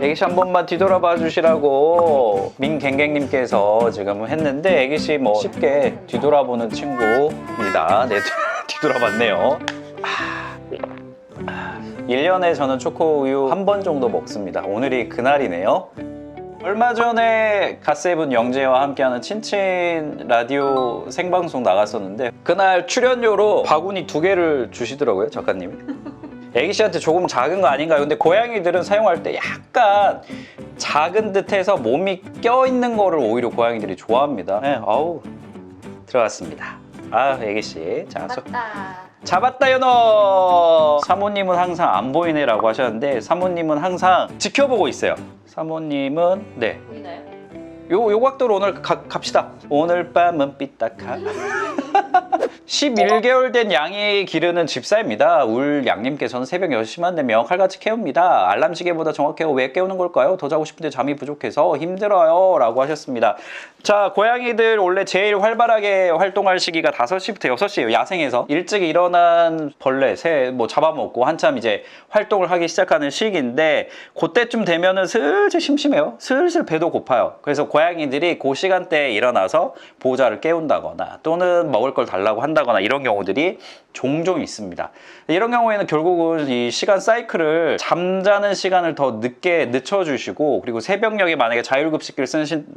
애기씨 한 번만 뒤돌아봐 주시라고 민갱갱님께서 지금 했는데 애기씨 뭐 쉽게 뒤돌아보는 친구입니다. 네, 뒤돌아봤네요. 1년에 저는 초코우유 한 번 정도 먹습니다. 오늘이 그날이네요. 얼마 전에 갓세븐 영재와 함께하는 친친 라디오 생방송 나갔었는데 그날 출연료로 바구니 2개를 주시더라고요, 작가님이. 애기씨한테 조금 작은 거 아닌가요? 근데 고양이들은 사용할 때 약간 작은 듯해서 몸이 껴있는 거를 오히려 고양이들이 좋아합니다. 네, 아우 들어갔습니다. 아, 애기씨. 자, 잡았다 연어! 사모님은 항상 안 보이네 라고 하셨는데 사모님은 항상 지켜보고 있어요. 사모님은 네. 보이나요? 요 각도로 오늘 갑시다. 오늘 밤은 삐딱하. 11개월 된 양이 기르는 집사입니다. 울 양님께서는 새벽 6시만 되면 칼같이 깨웁니다. 알람 시계보다 정확해요. 왜 깨우는 걸까요? 더 자고 싶은데 잠이 부족해서 힘들어요 라고 하셨습니다. 자, 고양이들 원래 제일 활발하게 활동할 시기가 5시부터 6시예요. 야생에서 일찍 일어난 벌레, 새 뭐 잡아먹고 한참 이제 활동을 하기 시작하는 시기인데 그때쯤 되면은 슬슬 심심해요. 슬슬 배도 고파요. 그래서 고양이들이 그 시간대에 일어나서 보호자를 깨운다거나 또는 먹을 걸 달라고 한다거나 이런 경우들이 종종 있습니다. 이런 경우에는 결국은 이 시간 사이클을 잠자는 시간을 더 늦게 늦춰주시고 그리고 새벽녘에 만약에 자율급식기를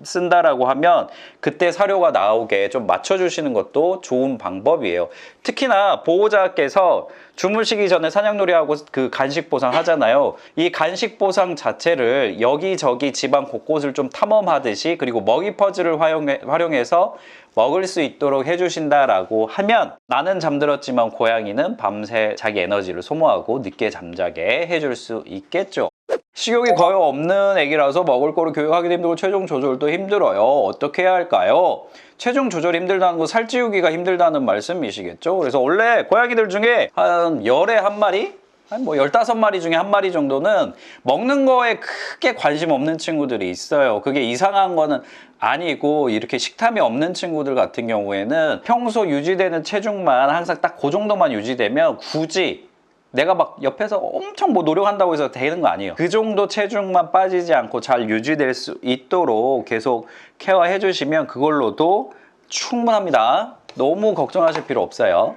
쓴다라고 하면 그때 사료가 나오게 좀 맞춰주시는 것도 좋은 방법이에요. 특히나 보호자께서 주무시기 전에 사냥놀이하고 그 간식 보상 하잖아요. 이 간식 보상 자체를 여기저기 집안 곳곳을 좀 탐험하듯이 그리고 먹이 퍼즐을 활용해서 먹을 수 있도록 해주신다라고 하면 나는 잠들었지만 고양이는 밤새 자기 에너지를 소모하고 늦게 잠자게 해줄 수 있겠죠. 식욕이 거의 없는 애기라서 먹을 거를 교육하기도 힘들고 체중 조절도 힘들어요. 어떻게 해야 할까요? 체중 조절이 힘들다는 건 살찌우기가 힘들다는 말씀이시겠죠? 그래서 원래 고양이들 중에 한 열에 한 마리? 뭐 15마리 중에 한 마리 정도는 먹는 거에 크게 관심 없는 친구들이 있어요. 그게 이상한 거는 아니고 이렇게 식탐이 없는 친구들 같은 경우에는 평소 유지되는 체중만 항상 딱 그 정도만 유지되면 굳이 내가 막 옆에서 엄청 뭐 노력한다고 해서 되는 거 아니에요. 그 정도 체중만 빠지지 않고 잘 유지될 수 있도록 계속 케어해 주시면 그걸로도 충분합니다. 너무 걱정하실 필요 없어요.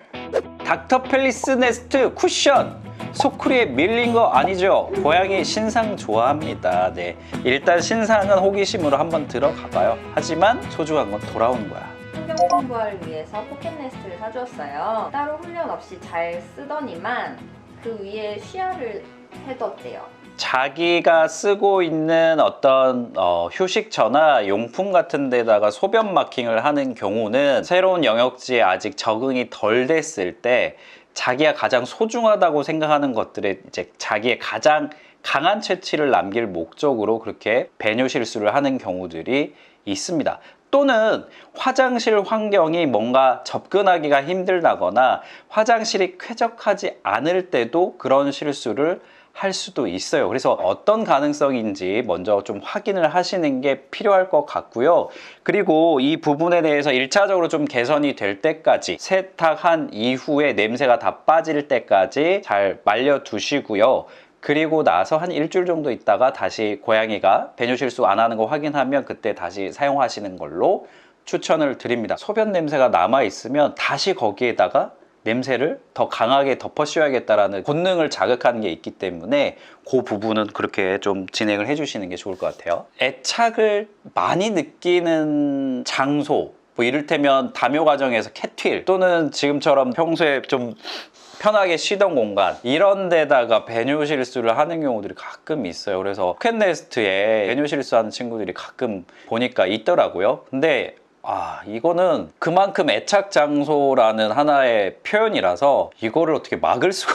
닥터 펠리스 네스트 쿠션 소쿠리에 밀린 거 아니죠? 고양이 신상 좋아합니다. 네, 일단 신상은 호기심으로 한번 들어가 봐요. 하지만 소중한 건 돌아오는 거야. 환경 공부를 위해서 포켓네스트를 사주었어요. 따로 훈련 없이 잘 쓰더니만 그 위에 쉬야를 해뒀대요. 자기가 쓰고 있는 어떤 휴식처나 용품 같은 데다가 소변 마킹을 하는 경우는 새로운 영역지에 아직 적응이 덜 됐을 때 자기가 가장 소중하다고 생각하는 것들에 이제 자기의 가장 강한 채취를 남길 목적으로 그렇게 배뇨 실수를 하는 경우들이 있습니다. 또는 화장실 환경이 뭔가 접근하기가 힘들다거나 화장실이 쾌적하지 않을 때도 그런 실수를 할 수도 있어요. 그래서 어떤 가능성인지 먼저 좀 확인을 하시는 게 필요할 것 같고요. 그리고 이 부분에 대해서 1차적으로 좀 개선이 될 때까지 세탁한 이후에 냄새가 다 빠질 때까지 잘 말려 두시고요. 그리고 나서 한 일주일 정도 있다가 다시 고양이가 배뇨 실수 안 하는 거 확인하면 그때 다시 사용하시는 걸로 추천을 드립니다. 소변 냄새가 남아 있으면 다시 거기에다가 냄새를 더 강하게 덮어 씌워야겠다라는 본능을 자극하는 게 있기 때문에 그 부분은 그렇게 좀 진행을 해주시는 게 좋을 것 같아요. 애착을 많이 느끼는 장소, 뭐 이를테면 다묘 과정에서 캣휠 또는 지금처럼 평소에 좀 편하게 쉬던 공간 이런 데다가 배뇨 실수를 하는 경우들이 가끔 있어요. 그래서 포켓네스트에 배뇨 실수하는 친구들이 가끔 보니까 있더라고요. 근데 이거는 그만큼 애착 장소라는 하나의 표현이라서 이거를 어떻게 막을 수가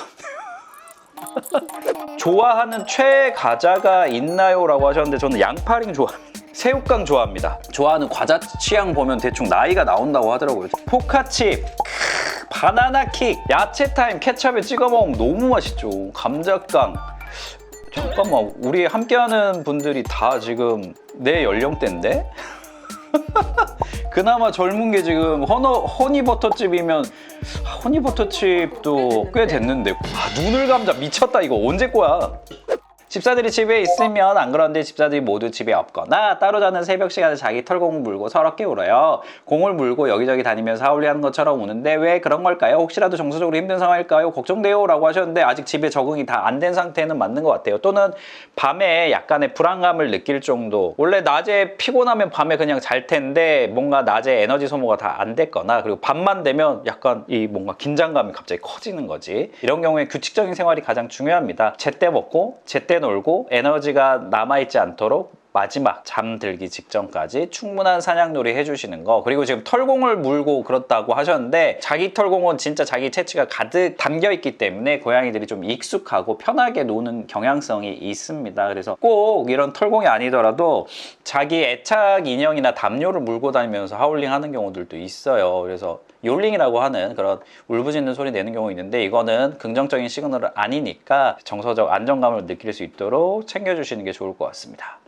없네요. 좋아하는 최애 과자가 있나요? 라고 하셨는데 저는 양파링 좋아합니다. 새우깡 좋아합니다. 좋아하는 과자 취향 보면 대충 나이가 나온다고 하더라고요. 포카칩, 바나나킥, 야채타임 케첩에 찍어 먹으면 너무 맛있죠. 감자깡. 잠깐만, 우리 함께하는 분들이 다 지금 내 연령대인데? 그나마 젊은 게 지금 허니버터칩이면 허니버터칩도 꽤 됐는데 눈을 감자 미쳤다. 이거 언제 거야? 집사들이 집에 있으면 안 그런데 집사들이 모두 집에 없거나 따로 자는 새벽 시간에 자기 털공을 물고 서럽게 울어요. 공을 물고 여기저기 다니면서 하울링하는 것처럼 우는데 왜 그런 걸까요? 혹시라도 정서적으로 힘든 상황일까요? 걱정돼요 라고 하셨는데 아직 집에 적응이 다 안 된 상태는 맞는 것 같아요. 또는 밤에 약간의 불안감을 느낄 정도. 원래 낮에 피곤하면 밤에 그냥 잘 텐데 뭔가 낮에 에너지 소모가 다 안 됐거나 그리고 밤만 되면 약간 이 뭔가 긴장감이 갑자기 커지는 거지. 이런 경우에 규칙적인 생활이 가장 중요합니다. 제때 먹고 제때 놀고 에너지가 남아있지 않도록 마지막 잠들기 직전까지 충분한 사냥놀이 해주시는 거. 그리고 지금 털공을 물고 그렇다고 하셨는데 자기 털공은 진짜 자기 체취가 가득 담겨있기 때문에 고양이들이 좀 익숙하고 편하게 노는 경향성이 있습니다. 그래서 꼭 이런 털공이 아니더라도 자기 애착 인형이나 담요를 물고 다니면서 하울링 하는 경우들도 있어요. 그래서 욜링이라고 하는 그런 울부짖는 소리 내는 경우 있는데 이거는 긍정적인 시그널은 아니니까 정서적 안정감을 느낄 수 있도록 챙겨주시는 게 좋을 것 같습니다.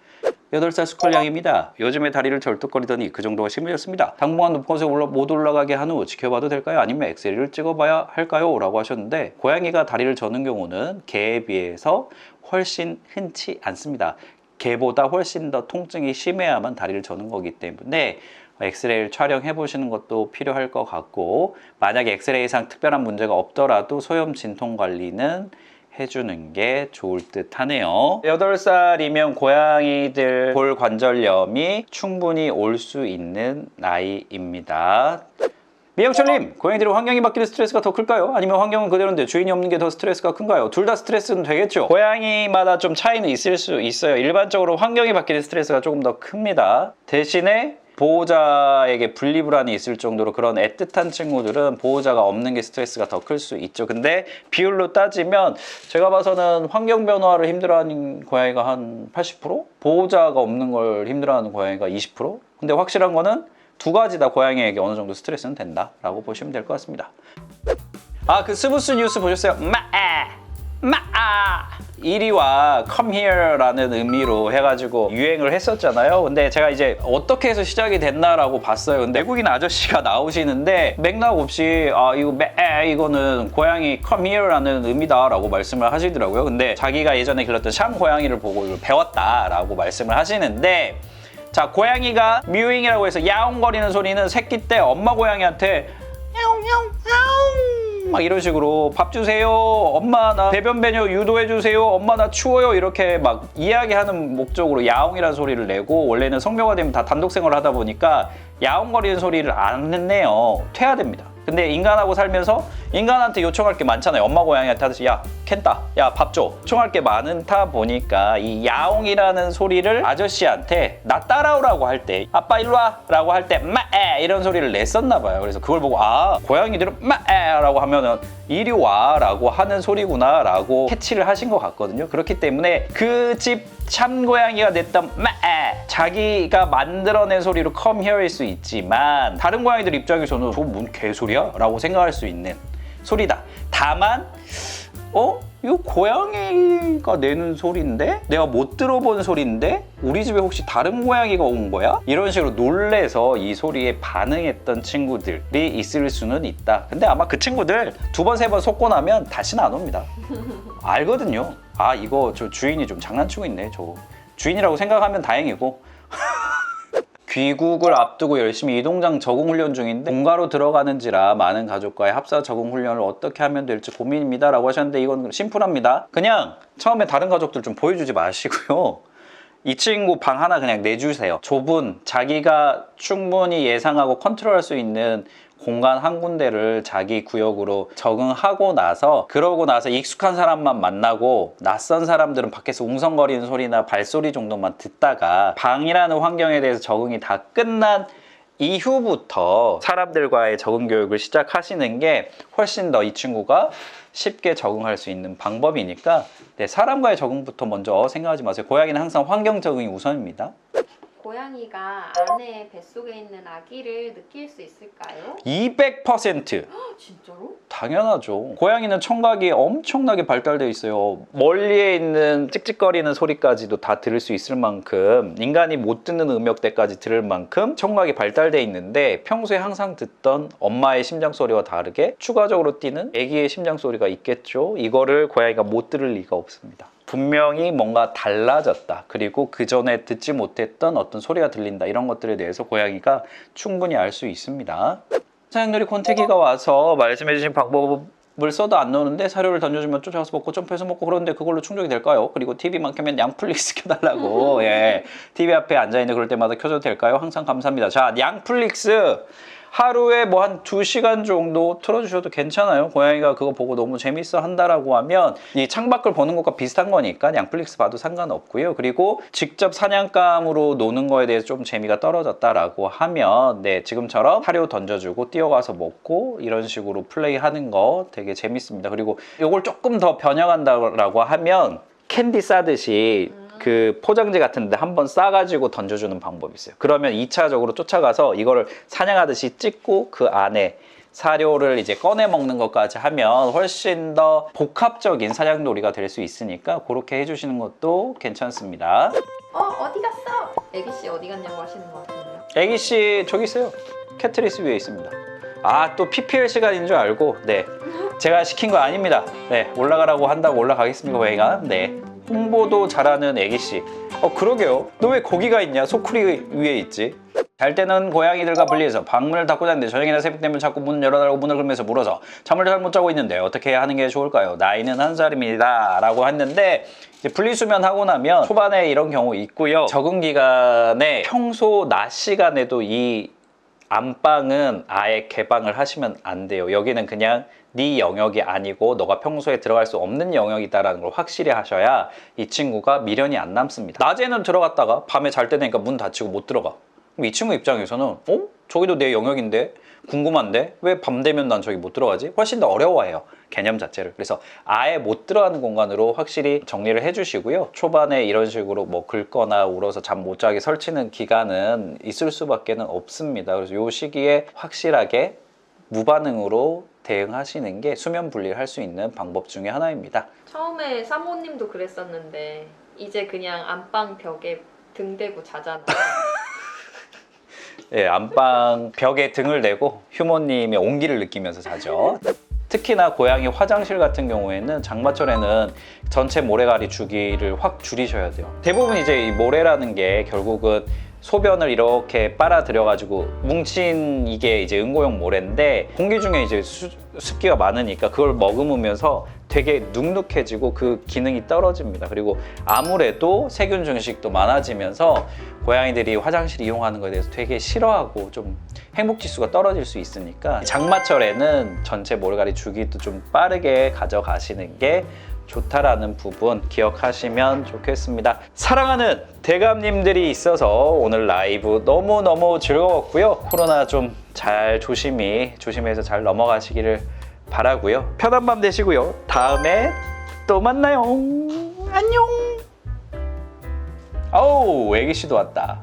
8살 스컬량입니다. 요즘에 다리를 절뚝거리더니 그 정도가 심해졌습니다. 당분간 높은 곳에 못 올라가게 한 후 지켜봐도 될까요? 아니면 엑스레이를 찍어봐야 할까요? 라고 하셨는데 고양이가 다리를 저는 경우는 개에 비해서 훨씬 흔치 않습니다. 개보다 훨씬 더 통증이 심해야만 다리를 저는 거기 때문에 엑스레이를 촬영해 보시는 것도 필요할 것 같고 만약에 엑스레이상 특별한 문제가 없더라도 소염 진통 관리는 해주는 게 좋을 듯 하네요. 8살이면 고양이들 골관절염이 충분히 올 수 있는 나이입니다. 미영철님, 고양이들이 환경이 바뀌는 스트레스가 더 클까요? 아니면 환경은 그대로인데 주인이 없는 게 더 스트레스가 큰가요? 둘 다 스트레스는 되겠죠? 고양이마다 좀 차이는 있을 수 있어요. 일반적으로 환경이 바뀌는 스트레스가 조금 더 큽니다. 대신에 보호자에게 분리불안이 있을 정도로 그런 애틋한 친구들은 보호자가 없는 게 스트레스가 더 클 수 있죠. 근데 비율로 따지면 제가 봐서는 환경 변화를 힘들어하는 고양이가 한 80%? 보호자가 없는 걸 힘들어하는 고양이가 20%? 근데 확실한 거는 두 가지 다 고양이에게 어느 정도 스트레스는 된다라고 보시면 될 것 같습니다. 아, 그 스브스 뉴스 보셨어요? 마아 1위와 come here 라는 의미로 해가지고 유행을 했었잖아요. 근데 제가 이제 어떻게 해서 시작이 됐나라고 봤어요. 근데 외국인 아저씨가 나오시는데 맥락 없이 이거는 고양이 come here 라는 의미다 라고 말씀을 하시더라고요. 근데 자기가 예전에 길렀던 샴 고양이를 보고 이걸 배웠다라고 말씀을 하시는데 자, 고양이가 뮤잉이라고 해서 야옹거리는 소리는 새끼 때 엄마 고양이한테 막 이런 식으로 밥 주세요, 엄마 나 배변 배뇨 유도해 주세요, 엄마 나 추워요 이렇게 막 이야기하는 목적으로 야옹이라는 소리를 내고 원래는 성묘가 되면 다 단독 생활을 하다 보니까 야옹거리는 소리를 안 내요. 퇴화됩니다. 근데 인간하고 살면서 인간한테 요청할 게 많잖아요. 엄마 고양이한테 하듯이 야 캔다, 야 밥 줘, 요청할 게 많다 보니까 이 야옹이라는 소리를 아저씨한테 나 따라오라고 할 때 아빠 일로 와 라고 할 때 마에 이런 소리를 냈었나 봐요. 그래서 그걸 보고 아, 고양이들은 마에 라고 하면은 이리 와 라고 하는 소리구나 라고 캐치를 하신 것 같거든요. 그렇기 때문에 그 집 참 고양이가 냈던 마에 자기가 만들어낸 소리로 come here일 수 있지만 다른 고양이들 입장에서는 저거 뭔 개소리야? 라고 생각할 수 있는 소리다. 다만 이거 고양이가 내는 소리인데? 내가 못 들어본 소리인데? 우리 집에 혹시 다른 고양이가 온 거야? 이런 식으로 놀래서 이 소리에 반응했던 친구들이 있을 수는 있다. 근데 아마 그 친구들 2번, 3번 속고 나면 다시는 안 옵니다. 알거든요. 아, 이거 저 주인이 좀 장난치고 있네. 저 주인이라고 생각하면 다행이고. 귀국을 앞두고 열심히 이동장 적응훈련 중인데 본가로 들어가는지라 많은 가족과의 합사 적응훈련을 어떻게 하면 될지 고민입니다 라고 하셨는데 이건 심플합니다. 그냥 처음에 다른 가족들 좀 보여주지 마시고요. 이 친구 방 하나 그냥 내주세요. 좁은 자기가 충분히 예상하고 컨트롤할 수 있는 공간 한 군데를 자기 구역으로 적응하고 나서 그러고 나서 익숙한 사람만 만나고 낯선 사람들은 밖에서 웅성거리는 소리나 발소리 정도만 듣다가 방이라는 환경에 대해서 적응이 다 끝난 이후부터 사람들과의 적응 교육을 시작하시는 게 훨씬 더 이 친구가 쉽게 적응할 수 있는 방법이니까 사람과의 적응부터 먼저 생각하지 마세요. 고양이는 항상 환경 적응이 우선입니다. 고양이가 안에 뱃속에 있는 아기를 느낄 수 있을까요? 200%! 진짜로? 당연하죠. 고양이는 청각이 엄청나게 발달되어 있어요. 멀리에 있는 찍찍거리는 소리까지도 다 들을 수 있을 만큼 인간이 못 듣는 음역대까지 들을 만큼 청각이 발달되어 있는데 평소에 항상 듣던 엄마의 심장소리와 다르게 추가적으로 뛰는 아기의 심장소리가 있겠죠. 이거를 고양이가 못 들을 리가 없습니다. 분명히 뭔가 달라졌다. 그리고 그 전에 듣지 못했던 어떤 소리가 들린다. 이런 것들에 대해서 고양이가 충분히 알 수 있습니다. 사냥놀이 권태기가 와서 말씀해주신 방법을 써도 안 나오는데 사료를 던져주면 쫓아가서 먹고 점프해서 먹고 그러는데 그걸로 충족이 될까요? 그리고 TV만 켜면 냥플릭스 켜달라고. 예, TV 앞에 앉아있는데 그럴 때마다 켜줘도 될까요? 항상 감사합니다. 자, 냥플릭스 하루에 뭐 한 2시간 정도 틀어주셔도 괜찮아요. 고양이가 그거 보고 너무 재밌어 한다라고 하면 이 창밖을 보는 것과 비슷한 거니까 냥플릭스 봐도 상관없고요. 그리고 직접 사냥감으로 노는 거에 대해서 좀 재미가 떨어졌다라고 하면 네, 지금처럼 사료 던져주고 뛰어가서 먹고 이런 식으로 플레이하는 거 되게 재밌습니다. 그리고 이걸 조금 더 변형한다라고 하면 캔디 싸듯이 그 포장지 같은데 한번 싸가지고 던져주는 방법이 있어요. 그러면 2차적으로 쫓아가서 이거를 사냥하듯이 찍고 그 안에 사료를 이제 꺼내 먹는 것까지 하면 훨씬 더 복합적인 사냥놀이가 될 수 있으니까 그렇게 해주시는 것도 괜찮습니다. 어디 갔어? 애기씨 어디 갔냐고 하시는 것 같은데요. 애기씨 저기 있어요. 캐트리스 위에 있습니다. 아, 또 PPL 시간인 줄 알고 네, 제가 시킨 거 아닙니다. 네, 올라가라고 한다고 올라가겠습니다. 고양이가. 네, 홍보도 잘하는 애기씨. 그러게요. 너 왜 거기가 있냐? 소쿠리 위에 있지. 잘 때는 고양이들과 분리해서 방문을 닫고 자는데 저녁이나 새벽 되면 자꾸 문 열어달라고 문을 걸면서 물어서 잠을 잘 못 자고 있는데 어떻게 하는 게 좋을까요? 나이는 1살입니다 라고 했는데 이제 분리수면하고 나면 초반에 이런 경우 있고요. 적응 기간에 평소 낮 시간에도 이 안방은 아예 개방을 하시면 안 돼요. 여기는 그냥 네 영역이 아니고 너가 평소에 들어갈 수 없는 영역이다라는 걸 확실히 하셔야 이 친구가 미련이 안 남습니다. 낮에는 들어갔다가 밤에 잘 때 되니까 문 닫히고 못 들어가. 그럼 이 친구 입장에서는 저기도 내 영역인데 궁금한데 왜 밤 되면 난 저기 못 들어가지? 훨씬 더 어려워해요. 개념 자체를. 그래서 아예 못 들어가는 공간으로 확실히 정리를 해주시고요. 초반에 이런 식으로 뭐 긁거나 울어서 잠 못 자게 설치는 기간은 있을 수밖에 없습니다. 그래서 이 시기에 확실하게 무반응으로 대응하시는 게 수면 분리를 할 수 있는 방법 중에 하나입니다. 처음에 사모님도 그랬었는데 이제 그냥 안방 벽에 등 대고 자잖아요. 예, 안방 벽에 등을 대고 휴모님의 온기를 느끼면서 자죠. 특히나 고양이 화장실 같은 경우에는 장마철에는 전체 모래가리 주기를 확 줄이셔야 돼요. 대부분 이제 이 모래라는 게 결국은 소변을 이렇게 빨아들여가지고 뭉친 이게 이제 응고용 모래인데 공기 중에 이제 습기가 많으니까 그걸 머금으면서 되게 눅눅해지고 그 기능이 떨어집니다. 그리고 아무래도 세균 증식도 많아지면서 고양이들이 화장실 이용하는 것에 대해서 되게 싫어하고 좀 행복지수가 떨어질 수 있으니까 장마철에는 전체 모래가리 주기도 좀 빠르게 가져가시는 게 좋다라는 부분 기억하시면 좋겠습니다. 사랑하는 대감님들이 있어서 오늘 라이브 너무너무 즐거웠고요. 코로나 좀 잘 조심해서 잘 넘어가시기를 바라고요. 편한 밤 되시고요. 다음에 또 만나요. 안녕. 아우, 애기씨도 왔다.